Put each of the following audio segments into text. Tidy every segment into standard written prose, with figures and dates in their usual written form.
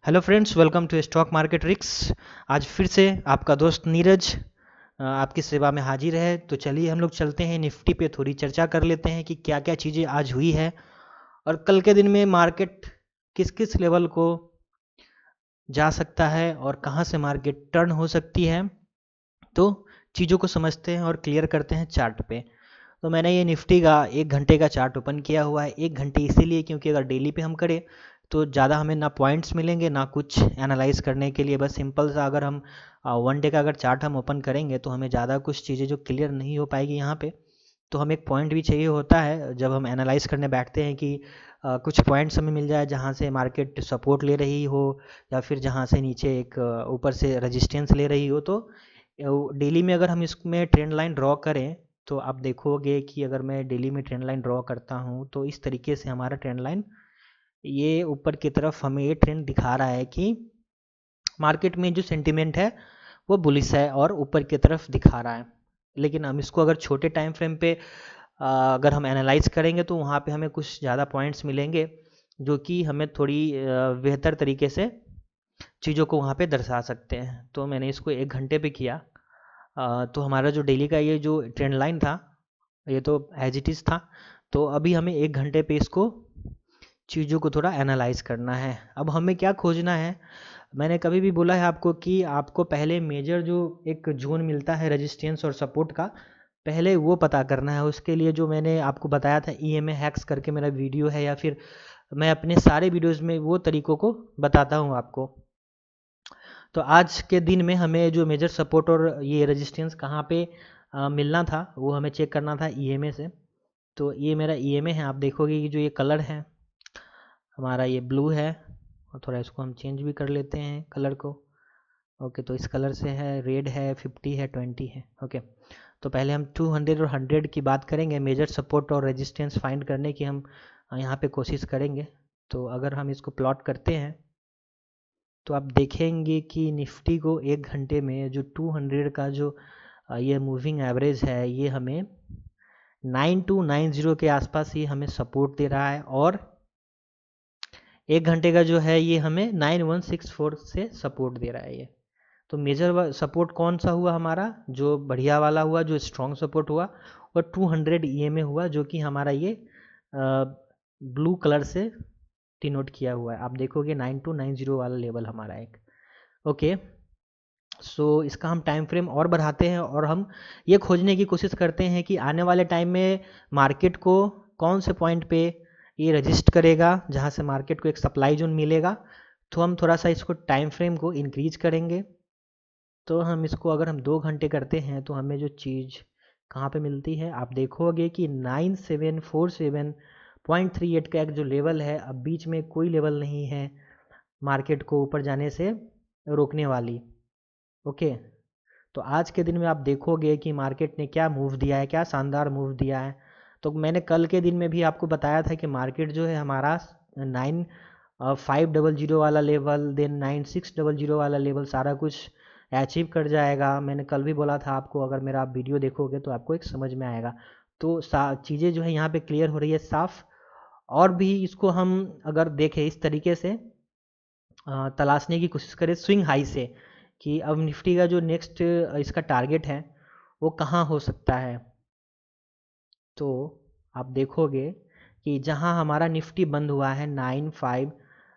Hello friends, welcome to stock market ricks. आज फिर से आपका दोस्त नीरज आपकी सेवा में हाजिर है। तो चलिए हम लोग चलते हैं निफ्टी पे, थोड़ी चर्चा कर लेते हैं कि क्या क्या चीज़ें आज हुई है और कल के दिन में मार्केट किस किस लेवल को जा सकता है और कहाँ से मार्केट टर्न हो सकती है। तो चीज़ों को समझते हैं और क्लियर करते हैं चार्ट पे। तो मैंने ये निफ्टी का 1 घंटे का चार्ट ओपन किया हुआ है। 1 घंटे इसीलिए क्योंकि अगर डेली पे हम करें तो ज़्यादा हमें ना पॉइंट्स मिलेंगे ना कुछ एनालाइज करने के लिए। बस सिंपल सा अगर हम 1 डे का अगर चार्ट हम ओपन करेंगे तो हमें ज़्यादा कुछ चीज़ें जो क्लियर नहीं हो पाएगी यहाँ पे। तो हमें एक पॉइंट भी चाहिए होता है जब हम एनालाइज करने बैठते हैं कि कुछ पॉइंट्स हमें मिल जाए जहाँ से मार्केट सपोर्ट ले रही हो या फिर जहाँ से नीचे एक ऊपर से रेजिस्टेंस ले रही हो। तो डेली में अगर हम इसमें ट्रेंड लाइन ड्रॉ करें तो आप देखोगे कि अगर मैं डेली में ट्रेंड लाइन ड्रॉ करता हूँ तो इस तरीके से हमारा ट्रेंड लाइन ये ऊपर की तरफ हमें ये ट्रेंड दिखा रहा है कि मार्केट में जो सेंटिमेंट है वो बुलिश है और ऊपर की तरफ दिखा रहा है। लेकिन हम इसको अगर छोटे टाइम फ्रेम पे अगर हम एनालाइज करेंगे तो वहाँ पे हमें कुछ ज़्यादा पॉइंट्स मिलेंगे जो कि हमें थोड़ी बेहतर तरीके से चीज़ों को वहाँ पे दर्शा सकते हैं। तो मैंने इसको 1 घंटे पे किया। तो हमारा जो डेली का ये जो ट्रेंड लाइन था ये तो एज इट इज़ था। तो अभी हमें 1 घंटे पे इसको चीज़ों को थोड़ा एनालाइज करना है। अब हमें क्या खोजना है, मैंने कभी भी बोला है आपको कि आपको पहले मेजर जो एक जोन मिलता है रेजिस्टेंस और सपोर्ट का, पहले वो पता करना है। उसके लिए जो मैंने आपको बताया था EMA हैक्स करके मेरा वीडियो है, या फिर मैं अपने सारे वीडियोज़ में वो तरीक़ों को बताता हूँ आपको। तो आज के दिन में हमें जो मेजर सपोर्ट और ये रेजिस्टेंस कहाँ पे मिलना था वो हमें चेक करना था EMA से। तो ये मेरा EMA है। आप देखोगे कि जो ये कलर है हमारा ये ब्लू है, और थोड़ा इसको हम चेंज भी कर लेते हैं कलर को। ओके, तो इस कलर से है, रेड है, 50 है, 20 है। ओके, तो पहले हम 200 और 100 की बात करेंगे, मेजर सपोर्ट और रेजिस्टेंस फाइंड करने की हम यहाँ पे कोशिश करेंगे। तो अगर हम इसको प्लॉट करते हैं तो आप देखेंगे कि निफ्टी को 1 घंटे में जो 200 का जो ये मूविंग एवरेज है ये हमें 9290 के आसपास ये हमें सपोर्ट दे रहा है, और 1 घंटे का जो है ये हमें 9164 से सपोर्ट दे रहा है ये। तो मेजर सपोर्ट कौन सा हुआ हमारा, जो बढ़िया वाला हुआ, जो स्ट्रॉन्ग सपोर्ट हुआ, और 200 EMA हुआ जो कि हमारा ये ब्लू कलर से डिनोट किया हुआ है। आप देखोगे 9290 वाला लेवल हमारा एक। ओके, सो इसका हम टाइम फ्रेम और बढ़ाते हैं और हम ये खोजने की कोशिश करते हैं कि आने वाले टाइम में मार्केट को कौन से पॉइंट पे ये रजिस्ट करेगा जहाँ से मार्केट को एक सप्लाई जोन मिलेगा। तो हम थोड़ा सा इसको टाइम फ्रेम को इंक्रीज करेंगे। तो हम इसको अगर हम 2 घंटे करते हैं तो हमें जो चीज़ कहाँ पे मिलती है, आप देखोगे कि 9747.38 का एक जो लेवल है, अब बीच में कोई लेवल नहीं है मार्केट को ऊपर जाने से रोकने वाली। ओके, तो आज के दिन में आप देखोगे कि मार्केट ने क्या मूव दिया है, क्या शानदार मूव दिया है। तो मैंने कल के दिन में भी आपको बताया था कि मार्केट जो है हमारा 9500 वाला लेवल, देन 9600 वाला लेवल, सारा कुछ अचीव कर जाएगा। मैंने कल भी बोला था आपको, अगर मेरा आप वीडियो देखोगे तो आपको एक समझ में आएगा। तो चीज़ें जो है यहाँ पे क्लियर हो रही है साफ। और भी इसको हम अगर देखें इस तरीके से तलाशने की कोशिश करें स्विंग हाई से, कि अब निफ्टी का जो नेक्स्ट इसका टारगेट है वो कहाँ हो सकता है। तो आप देखोगे कि जहाँ हमारा निफ्टी बंद हुआ है 95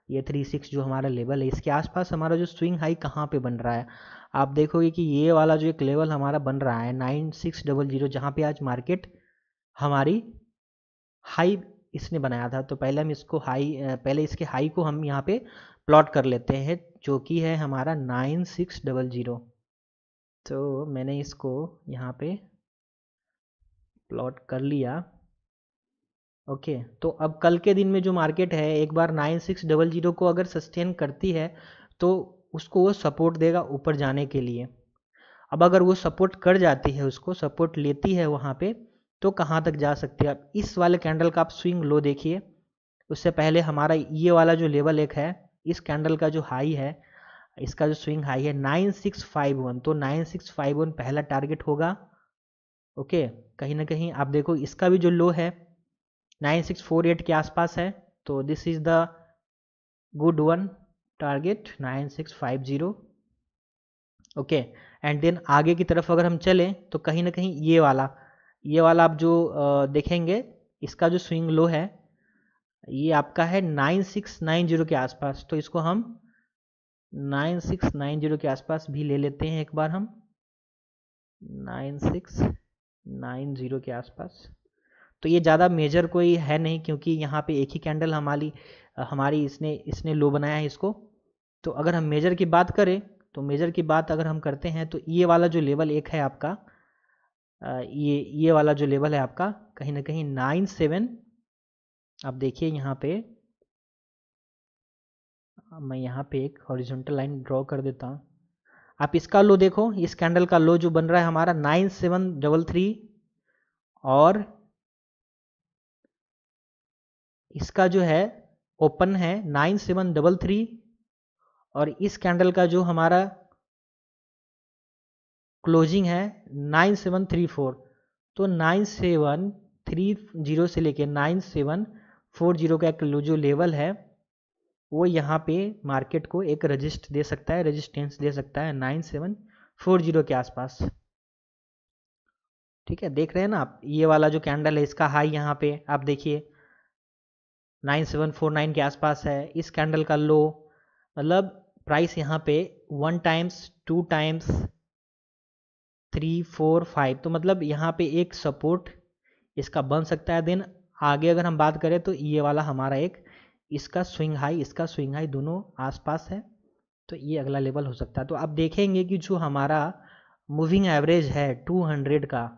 ये 36 जो हमारा लेवल है, इसके आसपास हमारा जो स्विंग हाई कहाँ पे बन रहा है, आप देखोगे कि ये वाला जो एक लेवल हमारा बन रहा है 9600, जहाँ पे आज मार्केट हमारी हाई इसने बनाया था। तो पहले हम इसको हाई पहले इसके हाई को हम यहाँ पे प्लॉट कर लेते हैं जो कि है हमारा 9600। तो मैंने इसको यहाँ पे प्लॉट कर लिया। ओके, तो अब कल के दिन में जो मार्केट है एक बार 9600 को अगर सस्टेन करती है तो उसको वो सपोर्ट देगा ऊपर जाने के लिए। अब अगर वो सपोर्ट कर जाती है, उसको सपोर्ट लेती है वहाँ पे, तो कहाँ तक जा सकती है। अब इस वाले कैंडल का आप स्विंग लो देखिए, उससे पहले हमारा ये वाला जो लेवल एक है, इस कैंडल का जो हाई है, इसका जो स्विंग हाई है 9651, तो 9651 पहला टारगेट होगा। ओके, कहीं ना कहीं आप देखो इसका भी जो लो है 9648 के आसपास है, तो this is the good one target 9650। Okay, and then आगे की तरफ अगर हम चलें तो कहीं ना कहीं ये वाला आप जो देखेंगे, इसका जो स्विंग लो है ये आपका है 9690 के आसपास। तो इसको हम 9690 के आसपास भी ले लेते हैं एक बार हम, 9690 के आसपास। तो ये ज़्यादा मेजर कोई है नहीं, क्योंकि यहाँ पे एक ही कैंडल हमारी हमारी इसने इसने लो बनाया है इसको। तो अगर हम मेजर की बात करें, तो मेजर की बात अगर हम करते हैं तो ये वाला जो लेवल एक है आपका, ये वाला जो लेवल है आपका कहीं ना कहीं 97। आप देखिए यहाँ पे, मैं यहाँ पे एक हॉरिजॉन्टल लाइन ड्रॉ कर देता हूँ। आप इसका लो देखो, इस कैंडल का लो जो बन रहा है हमारा 9733, और इसका जो है ओपन है 9733, और इस कैंडल का जो हमारा क्लोजिंग है 9734। तो 9730 से लेके 9740 का एक जो लेवल है वो यहाँ पे मार्केट को एक रेजिस्टेंस दे सकता है 9740 के आसपास। ठीक है, देख रहे हैं ना आप, ये वाला जो कैंडल है इसका हाई यहाँ पे आप देखिए 9749 के आसपास है। इस कैंडल का लो, मतलब प्राइस यहाँ पे 1 टाइम्स 2 टाइम्स 3 4 5, तो मतलब यहाँ पे एक सपोर्ट इसका बन सकता है। देन आगे अगर हम बात करें तो ये वाला हमारा एक, इसका स्विंग हाई दोनों आसपास है, तो ये अगला लेवल हो सकता है। तो आप देखेंगे कि जो हमारा मूविंग एवरेज है 200 का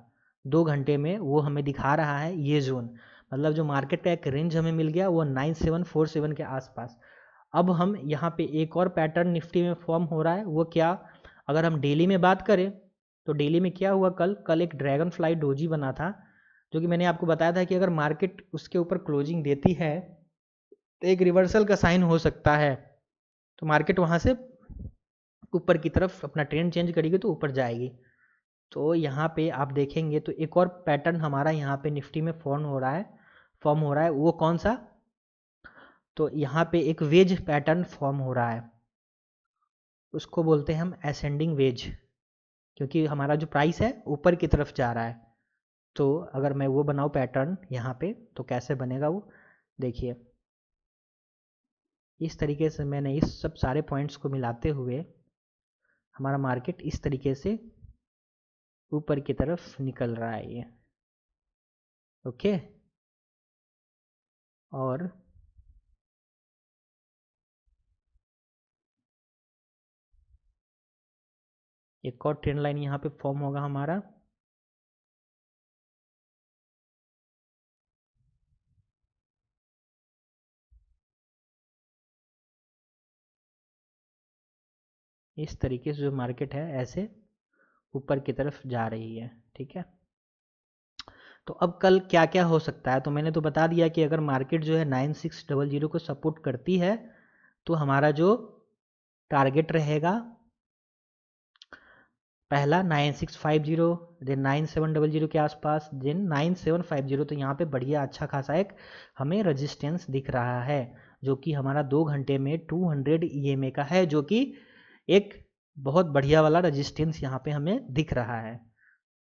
2 घंटे में, वो हमें दिखा रहा है ये जोन, मतलब जो मार्केट का एक रेंज हमें मिल गया वो 9747 के आसपास। अब हम यहाँ पे एक और पैटर्न निफ्टी में फॉर्म हो रहा है, वो क्या, अगर हम डेली में बात करें तो डेली में क्या हुआ, कल एक ड्रैगन फ्लाई डोजी बना था, जो कि मैंने आपको बताया था कि अगर मार्केट उसके ऊपर क्लोजिंग देती है तो एक रिवर्सल का साइन हो सकता है, तो मार्केट वहाँ से ऊपर की तरफ अपना ट्रेंड चेंज करेगी तो ऊपर जाएगी। तो यहाँ पे आप देखेंगे तो एक और पैटर्न हमारा यहाँ पे निफ्टी में फॉर्म हो रहा है, वो कौन सा, तो यहाँ पे एक वेज पैटर्न फॉर्म हो रहा है, उसको बोलते हैं हम असेंडिंग वेज, क्योंकि हमारा जो प्राइस है ऊपर की तरफ जा रहा है। तो अगर मैं वो बनाऊँ पैटर्न यहाँ पे तो कैसे बनेगा वो देखिए, इस तरीके से मैंने इस सब सारे पॉइंट्स को मिलाते हुए हमारा मार्केट इस तरीके से ऊपर की तरफ निकल रहा है ये। ओके, और एक और ट्रेंड लाइन यहाँ पे फॉर्म होगा हमारा, इस तरीके से जो मार्केट है ऐसे ऊपर की तरफ जा रही है। ठीक है, तो अब कल क्या क्या हो सकता है, तो मैंने तो बता दिया कि अगर मार्केट जो है 9600 को सपोर्ट करती है तो हमारा जो टारगेट रहेगा पहला 9650, देन 9700 के आसपास, देन 9750। तो यहाँ पे बढ़िया अच्छा खासा एक हमें रेजिस्टेंस दिख रहा है, जो कि हमारा 2 घंटे में 200 EMA का है, जो कि एक बहुत बढ़िया वाला रेजिस्टेंस यहाँ पे हमें दिख रहा है।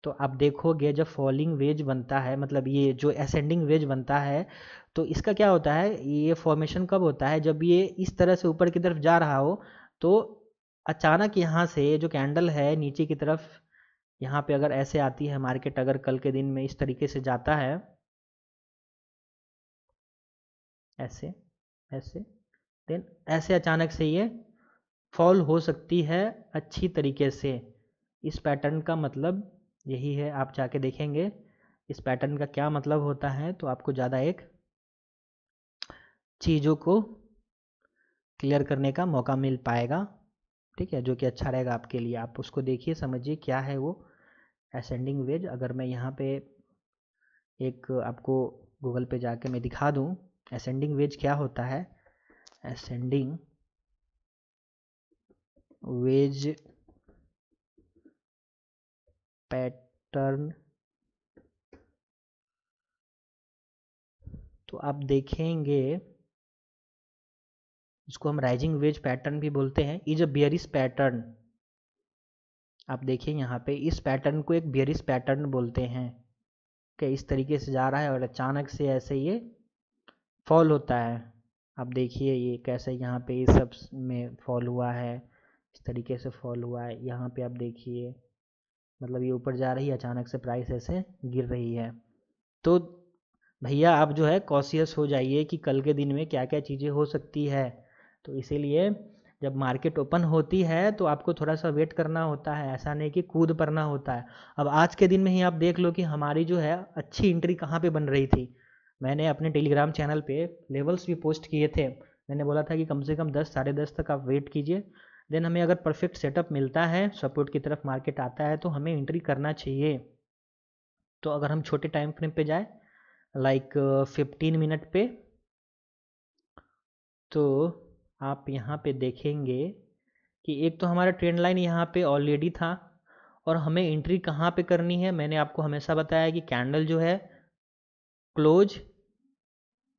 तो आप देखोगे जब फॉलिंग वेज बनता है, मतलब ये जो असेंडिंग वेज बनता है, तो इसका क्या होता है, ये फॉर्मेशन कब होता है, जब ये इस तरह से ऊपर की तरफ जा रहा हो, तो अचानक यहाँ से जो कैंडल है नीचे की तरफ, यहाँ पे अगर ऐसे आती है मार्केट, अगर कल के दिन में इस तरीके से जाता है ऐसे ऐसे, देन ऐसे अचानक से ये फॉल हो सकती है अच्छी तरीके से। इस पैटर्न का मतलब यही है, आप जाके देखेंगे इस पैटर्न का क्या मतलब होता है, तो आपको ज़्यादा एक चीज़ों को क्लियर करने का मौका मिल पाएगा। ठीक है, जो कि अच्छा रहेगा आपके लिए, आप उसको देखिए समझिए क्या है वो असेंडिंग वेज। अगर मैं यहाँ पे एक आपको गूगल पे जाके मैं दिखा दूँ असेंडिंग वेज क्या होता है, असेंडिंग वेज पैटर्न, तो आप देखेंगे इसको हम राइजिंग वेज पैटर्न भी बोलते हैं, इज अ बेयरिश पैटर्न। आप देखिए यहाँ पे इस पैटर्न को एक बेयरिश पैटर्न बोलते हैं कि इस तरीके से जा रहा है और अचानक से ऐसे ये फॉल होता है। आप देखिए ये कैसे यहाँ पे इस सब में फॉल हुआ है, इस तरीके से फॉल हुआ है। यहाँ पे आप देखिए मतलब ये ऊपर जा रही है, अचानक से प्राइस ऐसे गिर रही है। तो भैया आप जो है कॉशियस हो जाइए कि कल के दिन में क्या क्या चीज़ें हो सकती है। तो इसीलिए जब मार्केट ओपन होती है तो आपको थोड़ा सा वेट करना होता है, ऐसा नहीं कि कूद पड़ना होता है। अब आज के दिन में ही आप देख लो कि हमारी जो है अच्छी एंट्री कहाँ पे बन रही थी। मैंने अपने टेलीग्राम चैनल पे लेवल्स भी पोस्ट किए थे। मैंने बोला था कि कम से कम 10 साढ़े 10 तक आप वेट कीजिए, देन हमें अगर परफेक्ट सेटअप मिलता है, सपोर्ट की तरफ मार्केट आता है तो हमें एंट्री करना चाहिए। तो अगर हम छोटे टाइम फ्रेम पे जाए लाइक 15 मिनट पे, तो आप यहाँ पे देखेंगे कि एक तो हमारा ट्रेंड लाइन यहाँ पे ऑलरेडी था और हमें एंट्री कहाँ पे करनी है। मैंने आपको हमेशा बताया कि कैंडल जो है क्लोज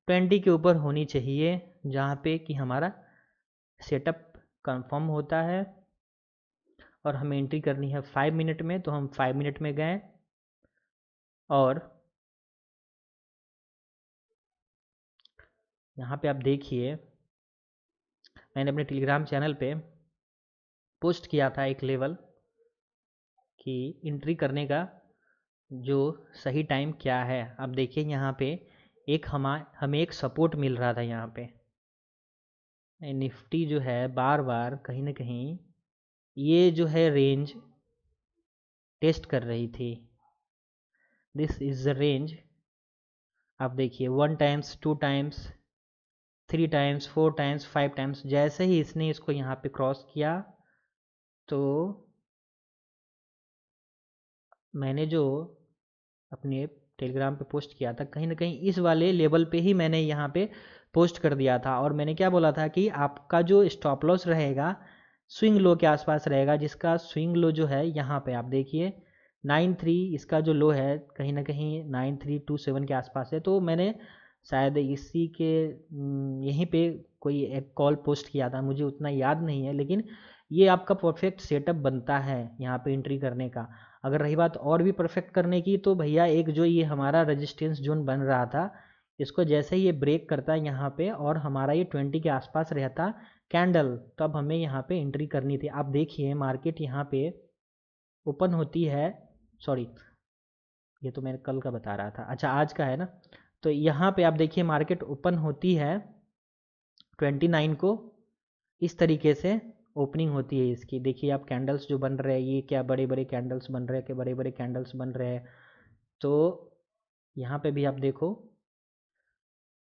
20 के ऊपर होनी चाहिए, जहाँ पे कि हमारा सेटअप कंफर्म होता है और हमें एंट्री करनी है 5 मिनट में। तो हम 5 मिनट में गए और यहाँ पे आप देखिए मैंने अपने टेलीग्राम चैनल पे पोस्ट किया था एक लेवल कि एंट्री करने का जो सही टाइम क्या है। अब देखिए यहाँ पे एक हमें एक सपोर्ट मिल रहा था। यहाँ पे निफ्टी जो है बार बार कहीं ना कहीं ये जो है रेंज टेस्ट कर रही थी। This is the range. आप देखिए 1 times 2 times 3 times 4 times 5 times, जैसे ही इसने इसको यहाँ पे क्रॉस किया तो मैंने जो अपने टेलीग्राम पे पोस्ट किया था कहीं ना कहीं इस वाले लेवल पे ही मैंने यहाँ पे पोस्ट कर दिया था। और मैंने क्या बोला था कि आपका जो स्टॉप लॉस रहेगा स्विंग लो के आसपास रहेगा, जिसका स्विंग लो जो है यहाँ पे आप देखिए 93, इसका जो लो है कहीं ना कहीं 9327 के आसपास है। तो मैंने शायद इसी के यहीं पे कोई एक कॉल पोस्ट किया था, मुझे उतना याद नहीं है, लेकिन ये आपका परफेक्ट सेटअप बनता है यहाँ पे एंट्री करने का। अगर रही बात और भी परफेक्ट करने की तो भैया एक जो ये हमारा रेजिस्टेंस जोन बन रहा था, इसको जैसे ही ये ब्रेक करता है यहाँ पे और हमारा ये 20 के आसपास रहता कैंडल, तब हमें यहाँ पे एंट्री करनी थी। आप देखिए मार्केट यहाँ पे ओपन होती है, सॉरी ये तो मैं कल का बता रहा था, अच्छा आज का है ना। तो यहाँ पे आप देखिए मार्केट ओपन होती है 29 को, इस तरीके से ओपनिंग होती है इसकी। देखिए आप कैंडल्स जो बन रहे हैं ये क्या बड़े बड़े कैंडल्स बन रहे हैं, क्या बड़े बड़े कैंडल्स बन रहे हैं। तो यहाँ पे भी आप देखो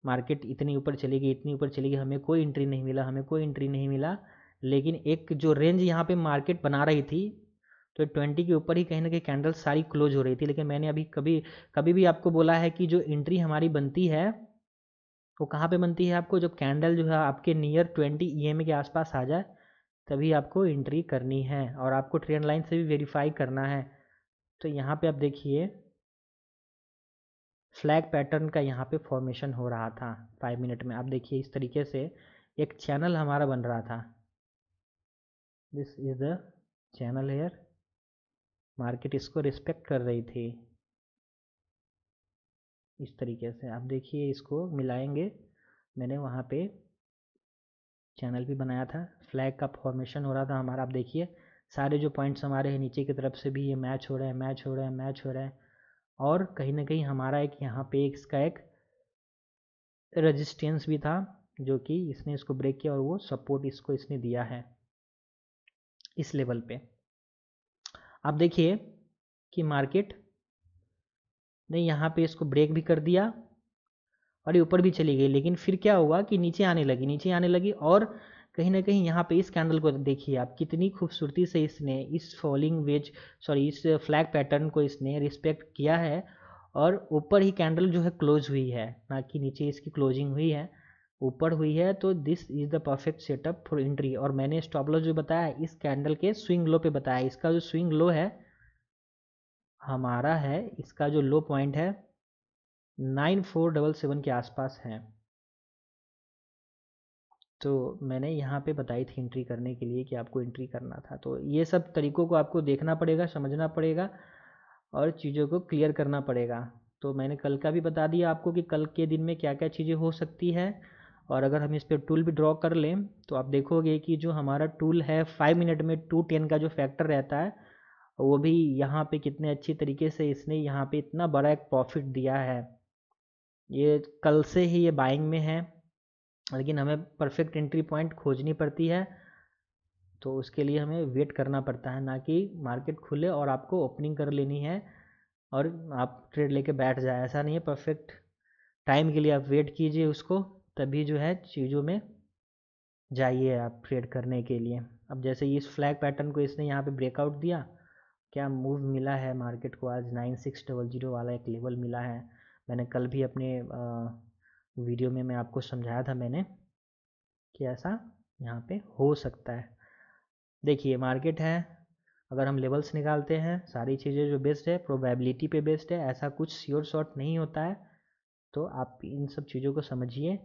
मार्केट इतनी ऊपर चली गई, इतनी ऊपर चली गई, हमें कोई एंट्री नहीं मिला, हमें कोई एंट्री नहीं मिला। लेकिन एक जो रेंज यहाँ पे मार्केट बना रही थी तो 20 के ऊपर ही कहीं ना कहीं कैंडल सारी क्लोज हो रही थी। लेकिन मैंने अभी कभी कभी भी आपको बोला है कि जो एंट्री हमारी बनती है वो कहाँ पे बनती है, आपको जब कैंडल जो है आपके नियर 20 EMA के आसपास आ जाए तभी आपको एंट्री करनी है और आपको ट्रेंड लाइन से भी वेरीफाई करना है। तो यहाँ पे आप देखिए फ्लैग पैटर्न का यहाँ पे फॉर्मेशन हो रहा था 5 मिनट में। आप देखिए इस तरीके से एक चैनल हमारा बन रहा था, this is the channel here. Market इसको रिस्पेक्ट कर रही थी इस तरीके से। आप देखिए इसको मिलाएंगे, मैंने वहाँ पे चैनल भी बनाया था, फ्लैग का फॉर्मेशन हो रहा था हमारा। आप देखिए सारे जो पॉइंट्स हमारे हैं नीचे की तरफ से भी ये मैच हो रहे हैं, मैच हो रहे हैं, मैच हो रहे हैं। और कहीं ना कहीं हमारा एक यहाँ पे इसका एक रेजिस्टेंस भी था जो कि इसने इसको ब्रेक किया और वो सपोर्ट इसको इसने दिया है इस लेवल पे। आप देखिए कि मार्केट ने यहाँ पे इसको ब्रेक भी कर दिया और ये ऊपर भी चली गई, लेकिन फिर क्या हुआ कि नीचे आने लगी, नीचे आने लगी। और कहीं ना कहीं यहाँ पे इस कैंडल को देखिए आप कितनी खूबसूरती से इसने इस फॉलिंग वेज सॉरी इस फ्लैग पैटर्न को इसने रिस्पेक्ट किया है और ऊपर ही कैंडल जो है क्लोज हुई है, ना कि नीचे इसकी क्लोजिंग हुई है, ऊपर हुई है। तो this is the perfect setup for entry. और मैंने स्टॉप लॉस जो बताया इस कैंडल के स्विंग लो पे बताया, इसका जो स्विंग लो है हमारा है, इसका जो लो पॉइंट है 9477 के आसपास है। तो मैंने यहाँ पे बताई थी एंट्री करने के लिए कि आपको एंट्री करना था। तो ये सब तरीक़ों को आपको देखना पड़ेगा, समझना पड़ेगा और चीज़ों को क्लियर करना पड़ेगा। तो मैंने कल का भी बता दिया आपको कि कल के दिन में क्या क्या चीज़ें हो सकती है। और अगर हम इस पर टूल भी ड्रॉ कर लें तो आप देखोगे कि जो हमारा टूल है 5 मिनट में 210 का जो फैक्टर रहता है वो भी यहाँ पे कितने अच्छी तरीके से इसने यहाँ पे इतना बड़ा एक प्रॉफिट दिया है। ये कल से ही ये बाइंग में है, लेकिन हमें परफेक्ट एंट्री पॉइंट खोजनी पड़ती है। तो उसके लिए हमें वेट करना पड़ता है, ना कि मार्केट खुले और आपको ओपनिंग कर लेनी है और आप ट्रेड लेके बैठ जाए। ऐसा नहीं है, परफेक्ट टाइम के लिए आप वेट कीजिए उसको, तभी जो है चीज़ों में जाइए आप ट्रेड करने के लिए। अब जैसे इस फ्लैग पैटर्न को इसने यहाँ पे ब्रेकआउट दिया, क्या मूव मिला है मार्केट को आज 9600 वाला एक लेवल मिला है। मैंने कल भी अपने वीडियो में मैं आपको समझाया था मैंने कि ऐसा यहाँ पे हो सकता है। देखिए मार्केट है, अगर हम लेवल्स निकालते हैं सारी चीज़ें जो बेस्ड है प्रोबेबिलिटी पे बेस्ड है, ऐसा कुछ श्योर शॉट नहीं होता है। तो आप इन सब चीज़ों को समझिए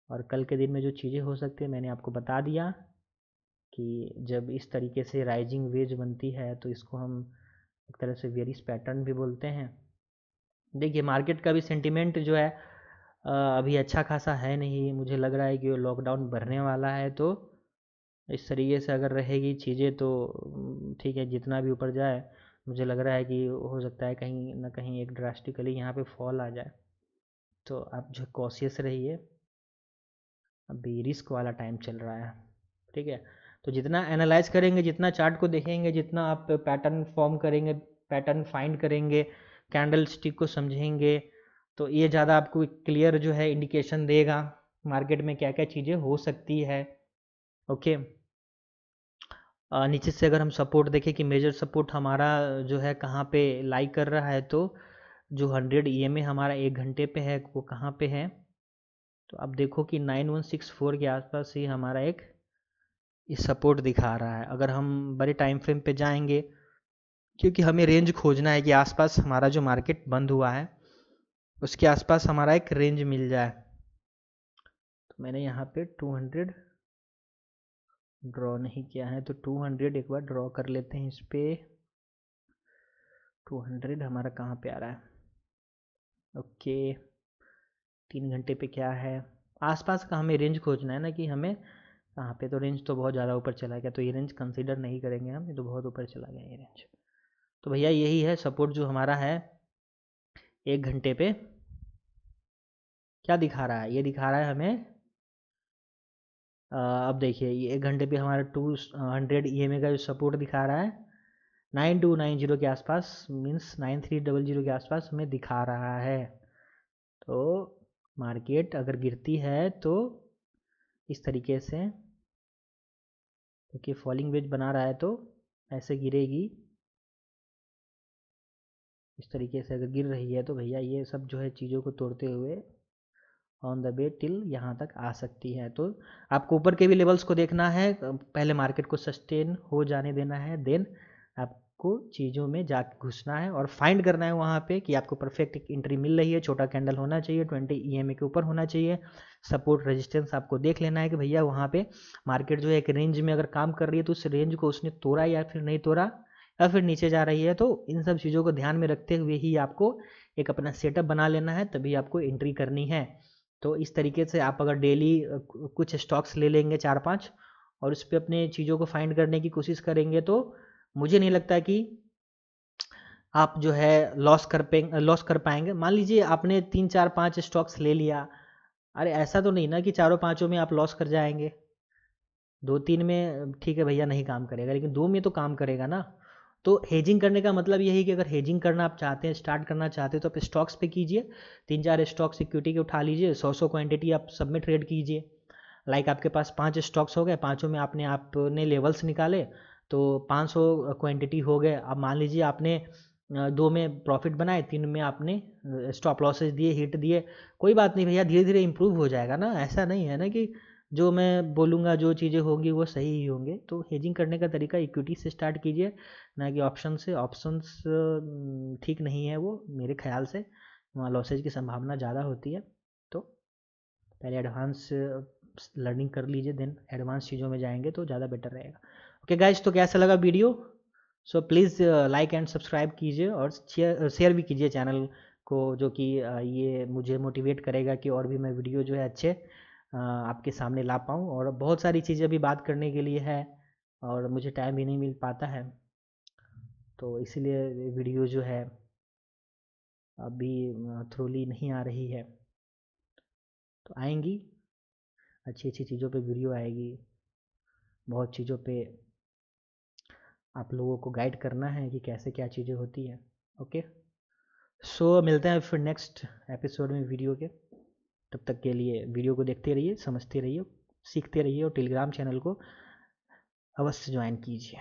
और कल के दिन में जो चीज़ें हो सकती है मैंने आपको बता दिया कि जब इस तरीके से राइजिंग वेज बनती है तो इसको हम एक तरह से वेरिस पैटर्न भी बोलते हैं। देखिए मार्केट का भी सेंटिमेंट जो है अभी अच्छा खासा है नहीं, मुझे लग रहा है कि लॉकडाउन बढ़ने वाला है। तो इस तरीके से अगर रहेगी चीज़ें तो ठीक है, जितना भी ऊपर जाए मुझे लग रहा है कि हो सकता है कहीं ना कहीं एक ड्रास्टिकली यहाँ पे फॉल आ जाए। तो आप जो कॉशियस रहिए, अभी रिस्क वाला टाइम चल रहा है, ठीक है। तो जितना एनालाइज करेंगे, जितना चार्ट को देखेंगे, जितना आप पैटर्न फॉर्म करेंगे, पैटर्न फाइंड करेंगे, कैंडल स्टिक को समझेंगे, तो ये ज़्यादा आपको क्लियर जो है इंडिकेशन देगा मार्केट में क्या क्या चीज़ें हो सकती है। ओके, नीचे से अगर हम सपोर्ट देखें कि मेजर सपोर्ट हमारा जो है कहाँ पे लाई कर रहा है, तो जो 100 EMA हमारा 1 घंटे पे है वो कहाँ पे है, तो आप देखो कि 9164 के आसपास ही हमारा एक ये सपोर्ट दिखा रहा है। अगर हम बड़े टाइम फ्रेम पे जाएंगे, क्योंकि हमें रेंज खोजना है कि आसपास हमारा जो मार्केट बंद हुआ है उसके आसपास हमारा एक रेंज मिल जाए। तो मैंने यहाँ पे 200 ड्रॉ नहीं किया है, तो 200 एक बार ड्रॉ कर लेते हैं इस पर। 200 हमारा कहाँ पे आ रहा है, ओके 3 घंटे पे क्या है, आसपास का हमें रेंज खोजना है ना कि हमें कहाँ पे। तो रेंज तो बहुत ज़्यादा ऊपर चला गया, तो ये रेंज कंसीडर नहीं करेंगे हम, ये तो बहुत ऊपर चला गया ये रेंज। तो भैया यही है सपोर्ट जो हमारा है 1 घंटे पे। क्या दिखा रहा है, ये दिखा रहा है हमें अब देखिए ये 1 घंटे पे हमारा 200 EMA का जो सपोर्ट दिखा रहा है 9290 के आसपास, मीन्स 9300 के आसपास हमें दिखा रहा है। तो मार्केट अगर गिरती है तो इस तरीके से, क्योंकि फॉलिंग वेज बना रहा है तो ऐसे गिरेगी। इस तरीके से अगर गिर रही है तो भैया ये सब जो है चीज़ों को तोड़ते हुए ऑन द वे टिल यहाँ तक आ सकती है। तो आपको ऊपर के भी लेवल्स को देखना है, पहले मार्केट को सस्टेन हो जाने देना है, देन आपको चीज़ों में जा घुसना है और फाइंड करना है वहाँ पे कि आपको परफेक्ट एंट्री मिल रही है। छोटा कैंडल होना चाहिए, 20 EMA के ऊपर होना चाहिए। सपोर्ट रेजिस्टेंस आपको देख लेना है कि भैया वहाँ पे मार्केट जो है एक रेंज में अगर काम कर रही है तो उस रेंज को उसने तोड़ा या फिर नहीं तोड़ा या फिर नीचे जा रही है। तो इन सब चीज़ों को ध्यान में रखते हुए ही आपको एक अपना सेटअप बना लेना है, तभी आपको एंट्री करनी है। तो इस तरीके से आप अगर डेली कुछ स्टॉक्स ले लेंगे 4-5 और उस पर अपने चीज़ों को फाइंड करने की कोशिश करेंगे, तो मुझे नहीं लगता कि आप जो है लॉस कर पाएंगे। मान लीजिए आपने 3-4-5 स्टॉक्स ले लिया, अरे ऐसा तो नहीं ना कि चारों पाँचों में आप लॉस कर जाएंगे। 2-3 में ठीक है भैया नहीं काम करेगा, लेकिन 2 में तो काम करेगा ना। तो हेजिंग करने का मतलब यही कि अगर हेजिंग करना आप चाहते हैं, स्टार्ट करना चाहते हैं, तो आप स्टॉक्स पे कीजिए। 3-4 स्टॉक्स इक्विटी के उठा लीजिए, 100 क्वांटिटी आप सब में ट्रेड कीजिए। लाइक आपके पास 5 स्टॉक्स हो गए, पाँचों में आपने लेवल्स निकाले, तो 500 क्वांटिटी हो गए। अब मान लीजिए आपने 2 में प्रॉफिट बनाए, 3 में आपने स्टॉप लॉसेज दिए, हिट दिए, कोई बात नहीं भैया, धीरे धीरे इंप्रूव हो जाएगा ना। ऐसा नहीं है ना कि जो मैं बोलूँगा जो चीज़ें होंगी वो सही ही होंगे। तो हेजिंग करने का तरीका इक्विटी से स्टार्ट कीजिए, ना कि ऑप्शन से। ऑप्शंस ठीक नहीं है वो मेरे ख्याल से, वहाँ लॉसेज की संभावना ज़्यादा होती है। तो पहले एडवांस लर्निंग कर लीजिए, देन एडवांस चीज़ों में जाएंगे तो ज़्यादा बेटर रहेगा। ओके गाइज, तो कैसा लगा video? So please like and subscribe कीजिए और शेयर भी कीजिए चैनल को, जो कि ये मुझे मोटिवेट करेगा कि और भी मैं वीडियो जो है अच्छे आपके सामने ला पाऊँ। और बहुत सारी चीज़ें अभी बात करने के लिए है और मुझे टाइम भी नहीं मिल पाता है, तो इसीलिए वीडियो जो है अभी थ्रूली नहीं आ रही है। तो आएंगी, अच्छी अच्छी चीज़ों पे वीडियो आएगी, बहुत चीज़ों पे आप लोगों को गाइड करना है कि कैसे क्या चीज़ें होती है। ओके, सो मिलते हैं फिर नेक्स्ट एपिसोड में वीडियो के। तब तक के लिए वीडियो को देखते रहिए, समझते रहिए, सीखते रहिए और टेलीग्राम चैनल को अवश्य ज्वाइन कीजिए।